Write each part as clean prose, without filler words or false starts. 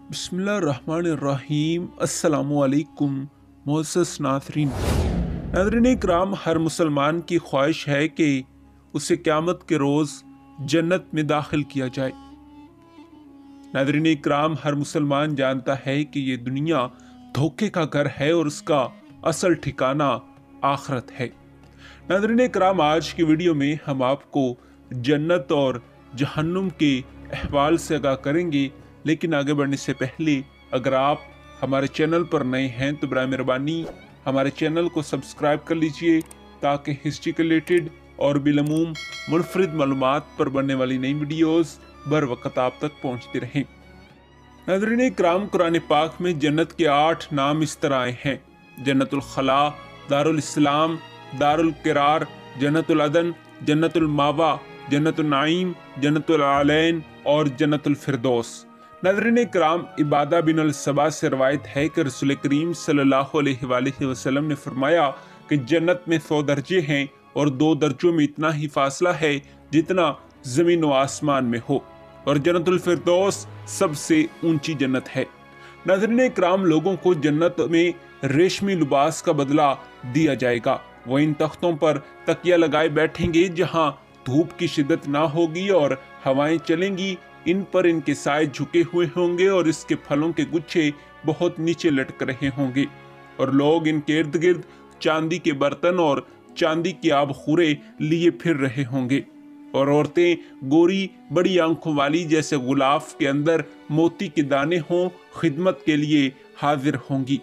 बिस्मिल्लाहिर्रहमानिर्रहीम। अस्सलामुअलैकुम मोअज़्ज़ज़ नाज़रीन। नाज़रीन इकराम, हर मुसलमान की ख्वाहिश है कि उसे क़यामत के रोज़ जन्नत में दाखिल किया जाए। नाज़रीन इकराम, हर मुसलमान जानता है कि ये दुनिया धोखे का घर है और उसका असल ठिकाना आखिरत है। नाज़रीन इकराम, आज की वीडियो में हम आपको जन्नत और जहन्नुम के अहवाल से आगाह करेंगे, लेकिन आगे बढ़ने से पहले अगर आप हमारे चैनल पर नए हैं तो बराए मेहरबानी हमारे चैनल को सब्सक्राइब कर लीजिए ताकि हिस्ट्री के रिलेटेड और बिलमूम मुनफरिद मालूमात पर बनने वाली नई वीडियोस बर वक्त आप तक पहुंचती रहें। नाज़रीन इकराम, कुरान पाक में जन्नत के 8 नाम इस तरह आए हैं: जन्नतुल खला, दारुल इस्लाम, दारुल किरार, जन्नतुल अदन, जन्नतुल मावा, जन्नतुल नाईम, जन्नतुल आलैन और जन्नतुल फिरदौस। नाज़रीन इकराम, इबादा बिन अल-सबा से रवायत है कि रसूल करीम सल्लल्लाहु अलैहि वसल्लम ने फरमाया कि जन्नत में 100 दर्जे हैं और 2 दर्जों में इतना ही फासला है जितना ज़मीन व आसमान में हो, और जन्नतुल फिरदौस सबसे ऊंची जन्नत है। नाज़रीन इकराम, लोगों को जन्नत में रेशमी लिबास का बदला दिया जाएगा। वो इन तख्तों पर तकिया लगाए बैठेंगे जहाँ धूप की शिद्दत ना होगी और हवाएं चलेंगी। इन पर इनके साए झुके हुए होंगे और इसके फलों के गुच्छे बहुत नीचे लटक रहे होंगे, और लोग इनके इर्द गिर्द चांदी के बर्तन और चांदी की आबखूरे लिए फिर रहे होंगे, और औरतें गोरी बड़ी आंखों वाली जैसे गुलाफ के अंदर मोती के दाने हों खिदमत के लिए हाजिर होंगी।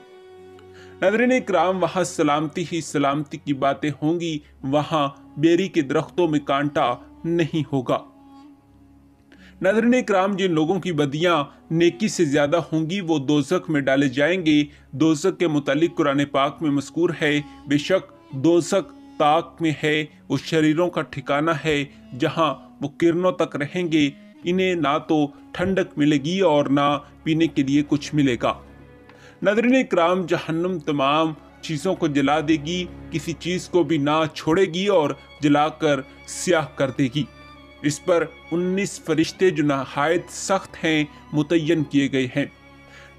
नाज़रीन इकराम, वहाँ सलामती ही सलामती की बातें होंगी, वहाँ बेरी के दरख्तों में कांटा नहीं होगा। नाज़रीन इकराम, जिन लोगों की बदियां नेकी से ज्यादा होंगी वो दोज़ख में डाले जाएंगे। दोज़ख के मुतालिक कुरान पाक में मज़कूर है, बेशक दोज़ख ताक में है, वो शरीरों का ठिकाना है जहां वो किरणों तक रहेंगे। इन्हें ना तो ठंडक मिलेगी और ना पीने के लिए कुछ मिलेगा। नाज़रीन इकराम, जहन्नुम तमाम चीज़ों को जला देगी, किसी चीज़ को भी ना छोड़ेगी और जलाकर स्याह कर देगी। इस पर 19 फरिश्ते जो नहायत सख्त हैं मुतय्यन किए गए हैं।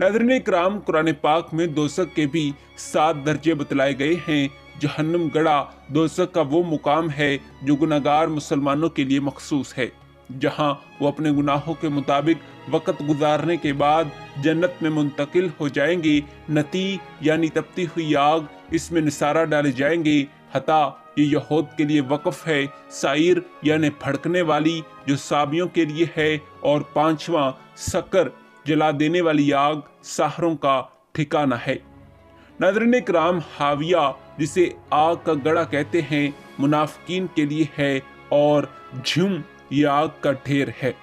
नाज़रीन इकराम, कुरान पाक में दोज़ख के भी 7 दर्जे बतलाए गए हैं। जहन्नुम गड़ा दोज़ख का वो मुकाम है जो गुनाहगार मुसलमानों के लिए मखसूस है, जहां वो अपने गुनाहों के मुताबिक वक़्त गुजारने के बाद जन्नत में मुंतकिल हो जाएंगे। नती यानी तपती हुई आग, इसमें निसारा डाले जाएंगे। हता ये यहूद के लिए वक़फ़ है। साइर यानी भड़कने वाली जो साबियों के लिए है, और 5वां सकर जला देने वाली आग साहरों का ठिकाना है। नाज़रीन इकराम, हाविया जिसे आग का गड़ा कहते हैं मुनाफिकीन के लिए है, और झुम ये आग का ढेर है।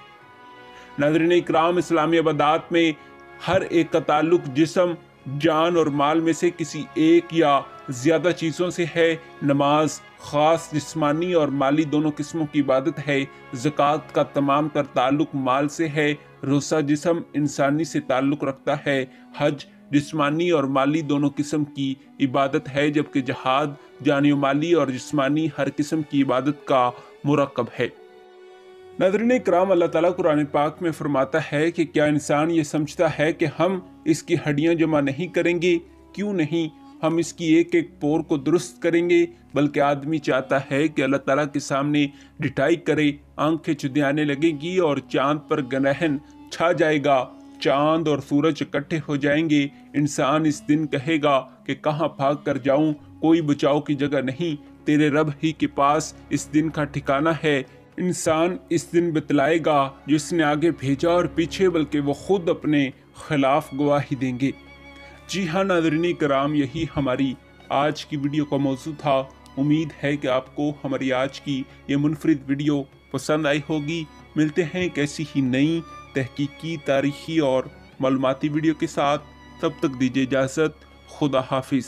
नाज़रीन इकराम, इस्लामी इबादत में हर एक का ताल्लुक जिस्म, जान और माल में से किसी एक या ज़्यादा चीज़ों से है। नमाज ख़ास जिस्मानी और माली दोनों किस्मों की इबादत है। ज़कात का तमाम तर ताल्लुक माल से है। रोज़ा जिस्म इंसानी से ताल्लुक रखता है। हज जिस्मानी और माली दोनों किस्म की इबादत है, जबकि जहाद जानी माली और जिस्मानी हर किस्म की इबादत का मुरक्कब है। नाज़रीन इकराम, अल्लाह ताला कुरान पाक में फरमाता है कि क्या इंसान ये समझता है कि हम इसकी हड्डियां जमा नहीं करेंगे? क्यों नहीं, हम इसकी एक एक पोर को दुरुस्त करेंगे। बल्कि आदमी चाहता है कि अल्लाह ताला के सामने डिटाई करे, आंखें चुदियाने लगेगी और चांद पर ग्रहण छा जाएगा, चांद और सूरज इकट्ठे हो जाएंगे। इंसान इस दिन कहेगा कि कहाँ भाग कर जाऊं, कोई बचाव की जगह नहीं, तेरे रब ही के पास इस दिन का ठिकाना है। इंसान इस दिन बतलाएगा जिसने आगे भेजा और पीछे, बल्कि वो खुद अपने खिलाफ गवाही देंगे। जी हाँ नाज़रीन इकराम, यही हमारी आज की वीडियो का मौजू था। उम्मीद है कि आपको हमारी आज की ये मुनफरिद वीडियो पसंद आई होगी। मिलते हैं एक ऐसी ही नई तहकीकी, तारीखी और मालूमाती वीडियो के साथ। तब तक दीजिए इजाज़त। खुदा हाफिज़।